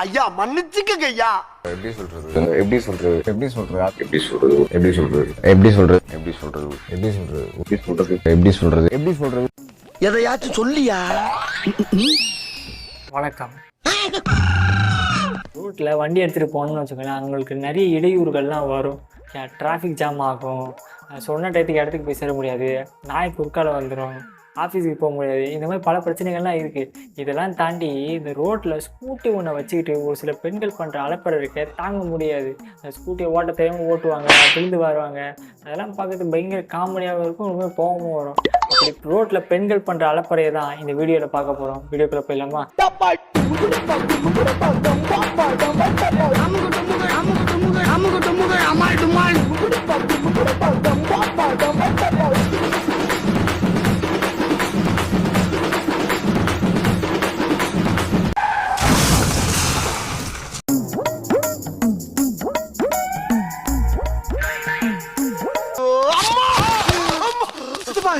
ஐயா மன்னிச்சுக்கங்க ஐயா. எப்படி சொல்றது எப்படி சொல்றது எப்படி சொல்றது எப்படி சொல்றது எப்படி சொல்றது எப்படி சொல்றது எப்படி சொல்றது எப்படி சொல்றது எப்படி சொல்றது எப்படி சொல்றது எப்படி சொல்றது எதையாச்சும் சொல்லியா. வணக்கம். ரூட்டில் வண்டி எடுத்துகிட்டு போகணும்னு வச்சுக்கோங்களேன், அவங்களுக்கு நிறைய இடையூறுகள்லாம் வரும். டிராஃபிக் ஜாம் ஆகும், சொன்ன டயத்துக்கு இடத்துக்கு போய் சேர முடியாது, நாய் குறுக்கால வந்துடும், ஆஃபீஸுக்கு போக முடியாது. இந்த மாதிரி பல பிரச்சனைகள்லாம் இருக்குது. இதெல்லாம் தாண்டி இந்த ரோட்டில் ஸ்கூட்டி ஒன்றை வச்சுக்கிட்டு ஒரு சில பெண்கள் பண்ணுற அலப்பறை இருக்க தாங்க முடியாது. அந்த ஸ்கூட்டியை ஓட்ட தெரியாமல் ஓட்டுவாங்க, விழுந்து வருவாங்க. அதெல்லாம் பார்க்கறதுக்கு பயங்கர காமெடியாகவும் இருக்கும், ரொம்ப கோபமும் வரும். அப்படி ரோட்டில் பெண்கள் பண்ணுற அலப்பறையை தான் இந்த வீடியோவில் பார்க்க போகிறோம். வீடியோக்குள்ளே போயிடலாமா?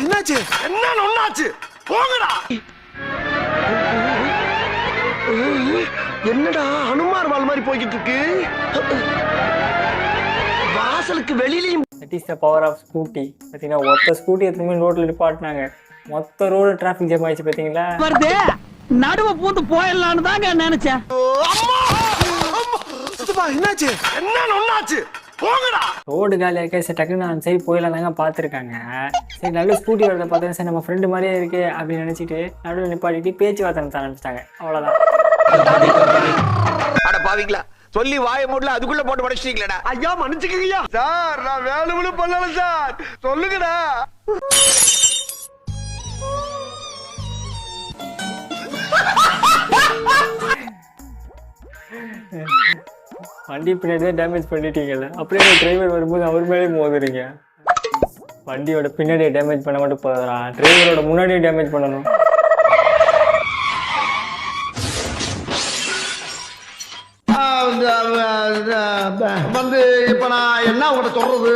என்னாச்சு? என்ன ஒண்ணாச்சு? போங்கடா. என்னடா ஹனுமார் வால் மாதிரி போய்கிட்டு இருக்கு. வாசலுக்கு வெளியிலையும். That is the power of scooty. பார்த்தீங்கன்னா ஒத்த ஸ்கூட்டி எத்தனை ரோட்டில் நிப்பாட்டினாங்க, மொத்த ரோடு டிராஃபிக் ஜாம் ஆயிடுச்சு. பார்த்தீங்களா, நடுவ பூந்து போயிடலான்னு தாங்க நினைச்சேன். என்னாச்சு? என்ன ஒண்ணாச்சு? போங்கடா. ரோடு காலியாக இருக்கே, சரி டக்குன்னு அந்த சைடு போயிடலாம் தாங்க பார்த்துருக்காங்க. சரி நல்ல ஸ்கூட்டி வரதை பார்த்தா சரி நம்ம ஃப்ரெண்டு மாதிரியே இருக்கு அப்படின்னு நினச்சிட்டு நடுவில் நிப்பாட்டிட்டு பேச்சுவார்த்தை நடத்த ஆரம்பிச்சிட்டாங்க. அவ்வளோதான். அட பாவிங்களா, சொல்லி வாய மூடல அதுக்குள்ள போட்டு உடைச்சிட்டீங்களா? ஐயா மன்னிச்சுக்கங்கய்யா. சார் நான் வேலுமனு பண்ணல சார், சொல்லுங்கடா. வண்டி பின்னாடி தான் டேமேஜ் பண்ணிட்டீங்கல்ல, அப்படியே டிரைவர் வரும்போது அவர் மேலே மோதுறீங்க. வண்டியோட பின்னாடியே டேமேஜ் பண்ண மட்டும் போதுறா, டிரைவரோட முன்னாடியே டேமேஜ் பண்ணணும். வந்து இப்ப நான் என்ன உங்கள்கிட்ட சொல்றது?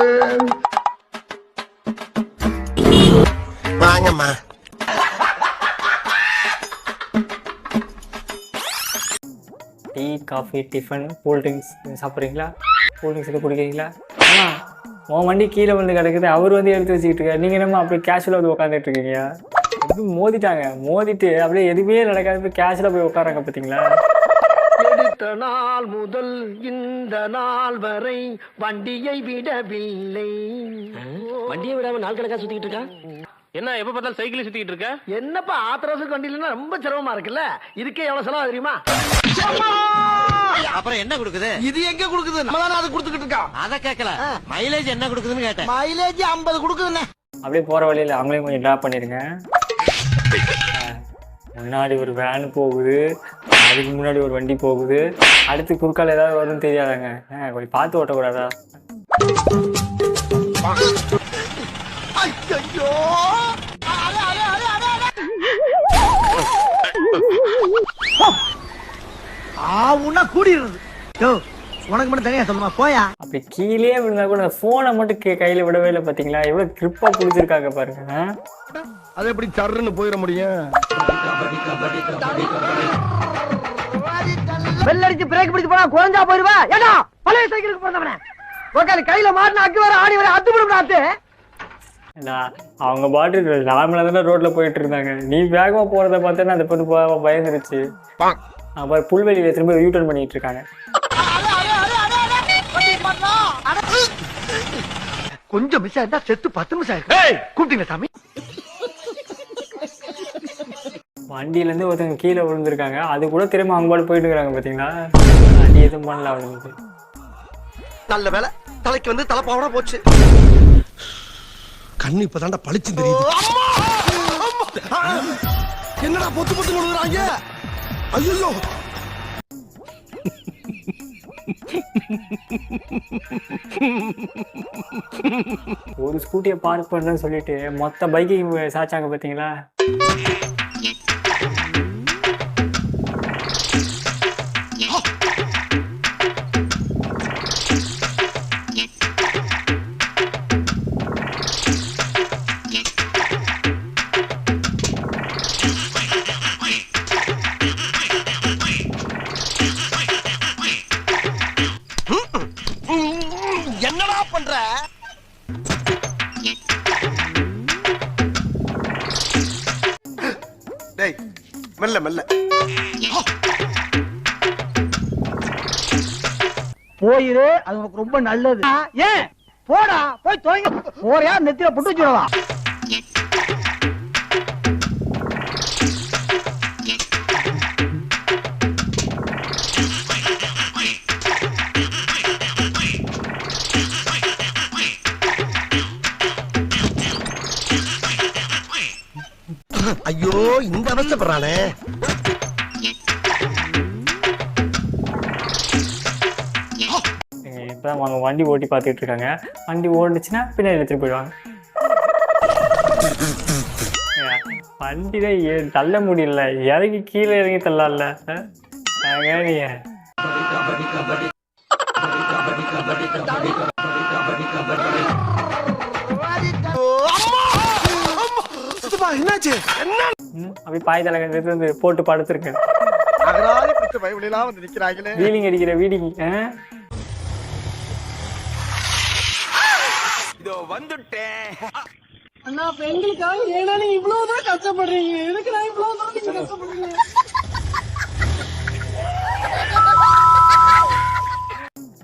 வாங்கம்மா. டீ, காஃபி, டிஃபன், கூல்ட்ரிங்க்ஸ் சாப்பிட்றீங்களா? கூல்ட்ரிங்க்ஸ் எதுவும் குடிக்கிறீங்களா? ஆனால் உன் வண்டி கீழே வந்து கிடக்குது, அவர் வந்து எடுத்து வச்சுக்கிட்டு இருக்காரு. நீங்கள் என்னமோ அப்படியே கேஷுவலாக வந்து உட்காந்துட்டு இருக்கீங்க. எதுவும் மோதிட்டாங்க, மோதிட்டு அப்படியே எதுவுமே நடக்காது, கேஷுவலாக போய் உட்காராங்க. பார்த்தீங்களா, எடுத்த நாள் முதல் இந்த நாள் வரை வண்டியை விடவில்லை. வண்டியை விடாம நாள் கணக்கா சுத்திக்கிட்டு இருக்கா? என்ன எப்ப பார்த்தாலும் சைக்கிள் சுத்திக்கிட்டு இருக்க? என்னப்பா ஆத்திரவசம் வண்டியிலன்னா ரொம்ப சிரமமா இருக்குல்ல. இதுக்கே எவ்வளவு செலவு தெரியுமா? அப்புறம் என்ன கொடுக்குது? இது எங்க கொடுக்குது? நம்ம தானே அது கொடுத்துக்கிட்டு இருக்கோம். அத கேட்கல, மைலேஜ் என்ன கொடுக்குதுன்னு கேட்டேன். மைலேஜ் 50 கொடுக்குதுண்ணே. அப்படியே போகிற வழியில் அவங்களையும் கொஞ்சம் ட்ராப் பண்ணிடுங்க. முன்னாடி ஒரு வேன் போகுது, அதுக்கு முன்னாடி ஒரு வண்டி போகுது, அடுத்து குறுக்கால் ஏதாவது வரும்னு தெரியாதாங்க. கொஞ்சம் பார்த்து ஓட்டக்கூடாதா? ஐயோ ஆவுன்னா கூடிடுறது. உனக்கு மட்டும் தனியா சொல்லுமா போயா. அப்படி கீழே விழுந்தா கூட போனை மட்டும் கையில விடவே இல்லை. பாத்தீங்களா எவ்வளவு கிரிப்பா புடிச்சிருக்காங்க பாருங்க. அது எப்படி சர்ன்னு போயிட முடியும்? பெல் அடிச்சு பிரேக் பிடிச்சு போனா குறைஞ்சா போயிருவா. ஏடா பழைய சைக்கிளுக்கு போறவனே உட்காந்து கையில மாட்டின அக்கு வர ஆணி வர அத்து விடும் நாத்து. அவங்க பாட்டு நார்மலா தானே ரோட்ல போயிட்டு இருந்தாங்க, நீ வேகமா போறத பார்த்தேன்னா அதை பார்த்து பயந்துருச்சு. அப்புறம் புல்வெளியில திரும்ப யூட்டர்ன் பண்ணிட்டு இருக்காங்க. கொஞ்சம் மிஸ் ஆயிருந்தா செத்து 10 நிமிஷம் ஆயிருக்கு. கூப்பிட்டீங்க சாமி. வண்டியில இருந்து ஒருத்தவங்க கீழே விழுந்திருக்காங்க, அது கூட திரும்ப அவங்க பாட்டு போயிட்டு இருக்காங்க. பாத்தீங்களா, அடி எதுவும் பண்ணல அவங்களுக்கு. நல்ல வேலை தலைக்கு வந்து தலைப்பாவடா போச்சு. கண்ணு இப்பதான்டா பளிச்சு தெரியுது. என்னடா பொத்து பொத்து கொடுக்குறாங்க? ஐயோ ஒரு ஸ்கூட்டியை பார்க் பண்ணுறேன்னு சொல்லிட்டு மொத்த பைக்கையும் சாச்சாங்க. பார்த்தீங்களா, மெல்ல மெல்ல. போயிரு, அது உனக்கு ரொம்ப நல்லது. ஏன் போடா, போய் தோங்க. போறியா நெத்தில புட்டு வச்சுடவா? ஐயோ இந்த அவஸ்தைப்படுறானே. இப்பதான் அவங்க வண்டி ஓட்டி பார்த்துட்டு இருக்காங்க. வண்டி ஓடுச்சுன்னா பின்னாடி எடுத்துட்டு போயிடுவாங்க. வண்டி தான் தள்ள முடியல, இறங்கி கீழே இறங்கி தள்ளல. நீங்க என்னாச்சு? அப்படி பாய் தலைங்க வந்து போட்டு படுத்திருக்கேன். வீலிங் அடிக்கிற வீடிங். இதோ வந்துட்டேன். அண்ணா, இப்ப எங்களுக்காக ஏன்னா நீங்க இவ்வளவுதான் கஷ்டப்படுறீங்க. எதுக்கு நான் இவ்வளவுதான் நீங்க கஷ்டப்படுறீங்க?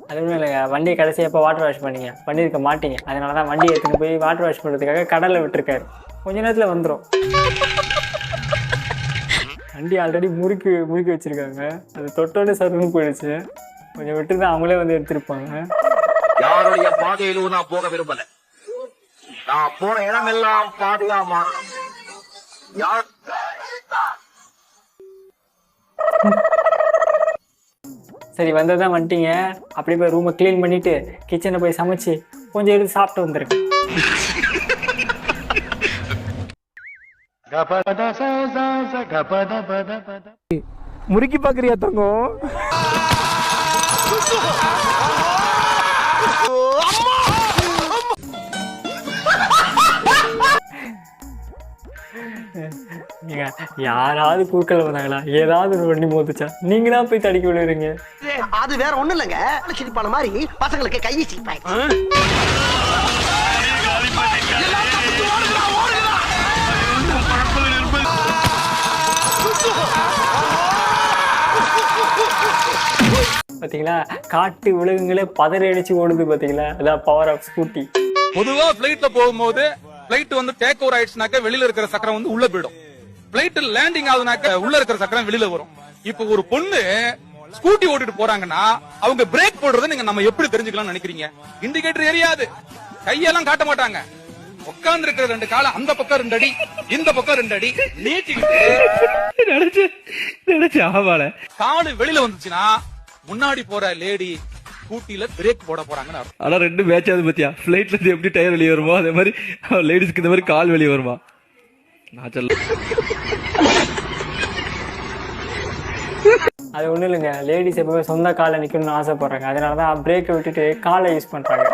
அது ஒன்றும் இல்லைங்க, வண்டியை கடைசியாக எப்போ வாட்டர் வாஷ் பண்ணீங்க? வண்டி இருக்க மாட்டீங்க, அதனால தான் வண்டியை எடுத்துன்னு போய் வாட்டர் வாஷ் பண்ணுறதுக்காக கடலில் விட்டுருக்காரு. கொஞ்ச நேரத்தில் வந்துடும். வண்டி ஆல்ரெடி முறுக்கி வச்சுருக்காங்க. அது தொட்டோட சருன்னு போயிடுச்சு. கொஞ்சம் விட்டு தான் அவங்களே வந்து எடுத்திருப்பாங்க. யாருடைய பாதையிலும் நான் போக விரும்பல. நான் போன இடமெல்லாம் பாதுகாமா. சரி, வந்ததான் வந்துட்டீங்க. அப்படியே போய் ரூமை க்ளீன் பண்ணிட்டு கிச்சனை போய் சமைச்சு கொஞ்சம் எடுத்து சாப்பிட்டு வந்துருக்கு. முறுக்கி பாக்குறியா தங்கம்? யாராவது குறுக்கல வந்தாங்களா? ஏதாவது ஒரு வண்டி மோதுச்சா நீங்க தான் போய் தடுக்கி விடுறீங்க. அது வேற ஒண்ணு இல்லங்க, சிரிப்பான மாதிரி பசங்களுக்கு கையை சிரிப்பாங்க. பாத்தீங்களா, காட்டு விலங்குகளே பதறி அடிச்சு ஓடுது. பாத்தீங்களா, அதான் பவர் ஆஃப் ஸ்கூட்டி. பொதுவா பிளைட்ல போகும்போது பிளைட் வந்து டேக் ஓவர் ஆயிடுச்சுனாக்க வெளியில இருக்கிற சக்கரம் வந்து உள்ள போயிடும். பிளைட் லேண்டிங் ஆகுதுனாக்க உள்ள இருக்கிற சக்கரம் வெளியில வரும். இப்ப ஒரு பொண்ணு ஸ்கூட்டி ஓட்டிட்டு போறாங்கன்னா அவங்க பிரேக் போடுறத நீங்க நம்ம எப்படி தெரிஞ்சுக்கலாம்னு நினைக்கிறீங்க? இண்டிகேட்டர் எரியாது, கையெல்லாம் காட்ட மாட்டாங்க. உட்கார்ந்து இருக்கிற 2 கால அந்த பக்கம் 2 அடி, இந்த பக்கம் 2 அடி நீட்டிக்கிட்டு காலு வெளியில வந்துச்சுன்னா முன்னாடி போற லேடி ஸ்கூட்டில பிரேக் போட போறாங்கன்னு அர்த்தம். ஆனா 2 மேட்ச் ஆகுது பாத்தியா? பிளைட்ல இருந்து எப்படி டயர் வெளியே வருமோ அதே மாதிரி லேடிஸ்க்கு இந்த மாதிரி கால் வெளியே வருமா? நான் சொல்ல அது ஒண்ணும் இல்லைங்க, லேடிஸ் எப்பவுமே சொந்த காலை நிக்கணும்னு ஆசைப்படுறாங்க. அதனாலதான் பிரேக்கை விட்டுட்டு காலை யூஸ் பண்றாங்க.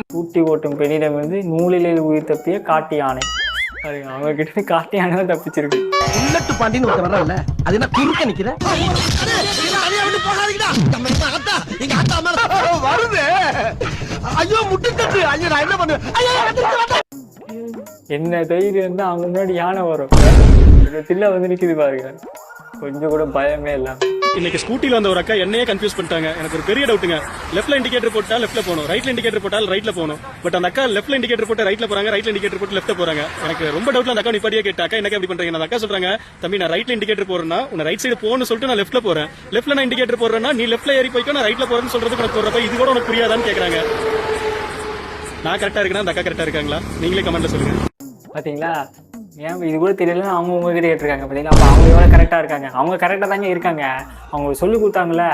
ஸ்கூட்டி ஓட்டும் பெண்ணிடம் வந்து நூலிலே உயிர் தப்பிய காட்டு யானை. அவங்க கிட்ட காட்டு யானை தான் தப்பிச்சிருக்கு. உள்ளட்டு பாண்டின்னு ஒருத்தர் வர்றல, அது என்ன குறுக்க நிக்கிற? வருது. ஐயோ முட்டுக்கட்டு. ஐயோ நான் என்ன பண்ணுவேன்? என்ன தைரியம் தான் அவங்க முன்னாடி யானை வரும். தில்ல வந்து நிக்குது பாருங்க, கொஞ்சம் கூட பயமே இல்ல. இன்னைக்கு ஸ்கூட்டில வந்த ஒரு அக்கா என்னையே கன்ஃபியூஸ் பண்ணிட்டாங்க. எனக்கு ஒரு பெரிய டவுட்டுங்க. லெஃப்ட்ல இண்டிகேட்டர் போட்டா லெஃப்ட்ல போகணும், ரைட்ல இண்டிகேட்டர் போட்டால் ரைட்ல போகணும். பட் அந்த அக்கா லெஃப்ட்ல இண்டிகேட்டர் போட்டு ரைட்ல போறாங்க, ரைட்ல இண்டிகேட்டர் போட்டு லெஃப்ட்ல போறாங்க. எனக்கு ரொம்ப டவுட்ல அந்த அக்கா நிப்பாட்டியே கேட்டாக்கா என்ன எப்படி பண்றீங்க? அந்த அக்கா சொல்றாங்க, தம்பி நான் ரைட்ல இண்டிகேட்டர் போறேன்னா உன்னை ரைட் சைடு போகணும்னு சொல்லிட்டு நான் லெஃப்ட்ல போறேன். லெஃப்ட்ல நான் இண்டிகேட்டர் போறேன்னா நீ லெஃப்ட்ல ஏறி போய்க்கோ, நான் ரைட்ல போறேன்னு சொல்றதுக்கு உனக்கு போறப்ப இது கூட உனக்கு புரியாதான்னு கேக்குறாங்க. நான் கரெக்டா இருக்கேன்னா அந்த அக்கா கரெக்டா இருக்காங்களா? நீங்களே கமெண்ட்ல சொல்லுங்க. பாத்தீங்களா, ஏன் இது கூட தெரியல, அவங்க உங்ககிட்ட கேட்டிருக்காங்க. பாத்தீங்களா, அப்ப அவங்க எவ்வளவு கரெக்டா இருக்காங்க. அவங்க கரெக்டா தாங்க இருக்காங்க. அவங்க சொல்லி கொடுத்தாங்கல்ல,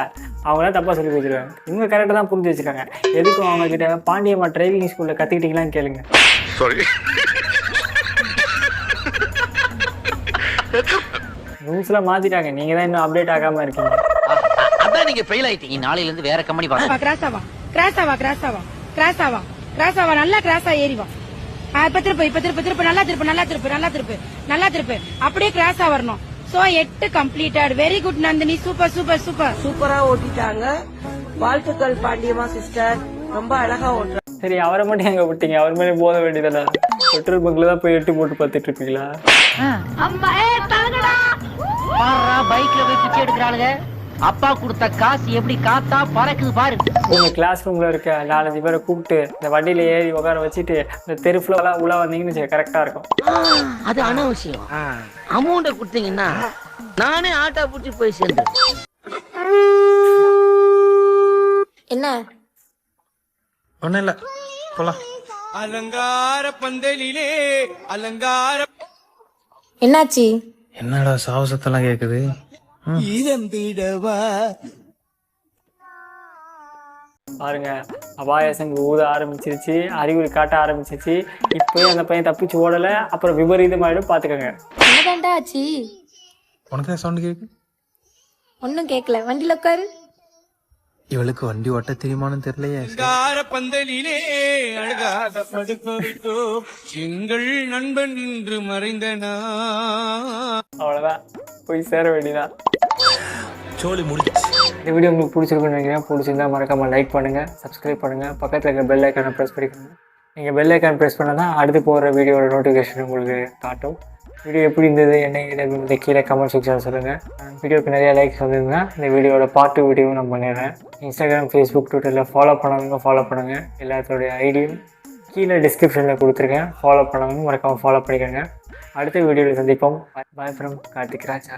அவங்களாம் தப்பா சொல்லி கொடுத்துருக்காங்க. இவங்க கரெக்டா தான் புரிஞ்சு வச்சிருக்காங்க. எதுக்கும் அவங்க கிட்ட பாண்டியம்மா டிரைவிங் ஸ்கூல்ல கத்துக்கிட்டீங்களான்னு கேளுங்க. ரூல்ஸ்லாம் மாத்திட்டாங்க, நீங்க தான் இன்னும் அப்டேட் ஆகாம இருக்கீங்க. அதான் நீங்க ஃபெயில் ஆயிட்டீங்க. நாளையில இருந்து வேற கம்பெனி பாருங்க. கிராஸ் ஆவா நல்லா கிராஸா ஏறிவா. இப்ப திருப்பு நல்லா திருப்பு அப்படியே கிராஸா வரணும். So 8 completed. Very good Nandini, சூப்பரா ஓட்டிட்டாங்க. வாழ்த்துக்கள் பாண்டியம்மா சிஸ்டர், ரொம்ப அழகா ஓட்டுறாங்க. சரி அவரை மட்டும் எங்க விட்டீங்க? அவர் மேலே போத வேண்டியதானே? பெட்ரோல் பங்க்ல தான் போய் எட்டு போட்டு பார்த்துட்டு இருப்பீங்களா? பைக்ல போய் பிச்சை எடுக்கிறாளுங்க. அப்பா கொடுத்த காசு எப்படி காத்தா பறக்குது பாரு. உங்க கிளாஸ் ரூம்ல இருக்க 4-5 பேரை கூப்பிட்டு இந்த வண்டியில ஏறி உட்கார வச்சுட்டு இந்த தெருஃபுல்லா உள்ள வந்தீங்கன்னு கரெக்டா இருக்கும். அது அனாவசியம். அமௌண்ட கொடுத்தீங்கன்னா நானே ஆட்டோ பிடிச்சி போய் சேர்ந்தேன். என்ன ஒண்ணும் இல்ல, போலாம். அலங்கார பந்தலிலே அலங்கார. என்னாச்சு? என்னடா சாவசத்தெல்லாம் கேக்குது? பாருங்க, அபாயசங்க ஊத ஆரம்பிச்சிருச்சு, அறிகுறி காட்ட ஆரம்பிச்சிருச்சு. இப்போயும் அந்த பையன் தப்பிச்சு ஓடலை, அப்புறம் விபரீதமாயிடும். பார்த்துக்கோங்க. என்னதான்டா ஆச்சு? உனக்கு சவுண்ட் கேக்கு? ஒன்னும் கேட்கல. வண்டியில உட்காரு. இவளுக்கு வண்டி ஓட்ட தெரியுமான்னு தெரியலையே. பந்தலிலே அழகாத படுக்கோ எங்கள் நண்பன் என்று மறைந்தனா. அவ்வளோதான், போய் சேர வேண்டியதான். சோழி முடிச்சு. இந்த வீடியோ உங்களுக்கு பிடிச்சிருக்குன்னு நினைக்கிறேன். பிடிச்சிருந்தா மறக்காமல் லைக் பண்ணுங்கள், சப்ஸ்கிரைப் பண்ணுங்கள், பக்கத்தில் இருக்க பெல் ஐக்கானை ப்ரெஸ் பண்ணிக்கோங்க. நீங்கள் பெல் ஐக்கான் ப்ரெஸ் பண்ணால் தான் அடுத்து போகிற வீடியோட நோட்டிஃபிகேஷன் உங்களுக்கு காட்டும். வீடியோ எப்படி இருந்தது என்ன இந்த கீழே கமெண்ட் செக்ஷனில் சொல்லுங்கள். வீடியோக்கு நிறையா லைக்ஸ் வந்ததுன்னா இந்த வீடியோட பார்ட் 2 வீடியோவும் நான் பண்ணிடுறேன். இன்ஸ்டாகிராம், ஃபேஸ்புக், ட்விட்டரில் ஃபாலோ பண்ணவங்க ஃபாலோ பண்ணுங்கள். எல்லாத்தோடைய ஐடியும் கீழே டிஸ்கிரிப்ஷனில் கொடுத்துருக்கேன். ஃபாலோ பண்ணவங்க மறக்காமல் ஃபாலோ பண்ணிக்கோங்க. அடுத்த வீடியோவில் சந்திப்போம். Bye from Karthik Raja.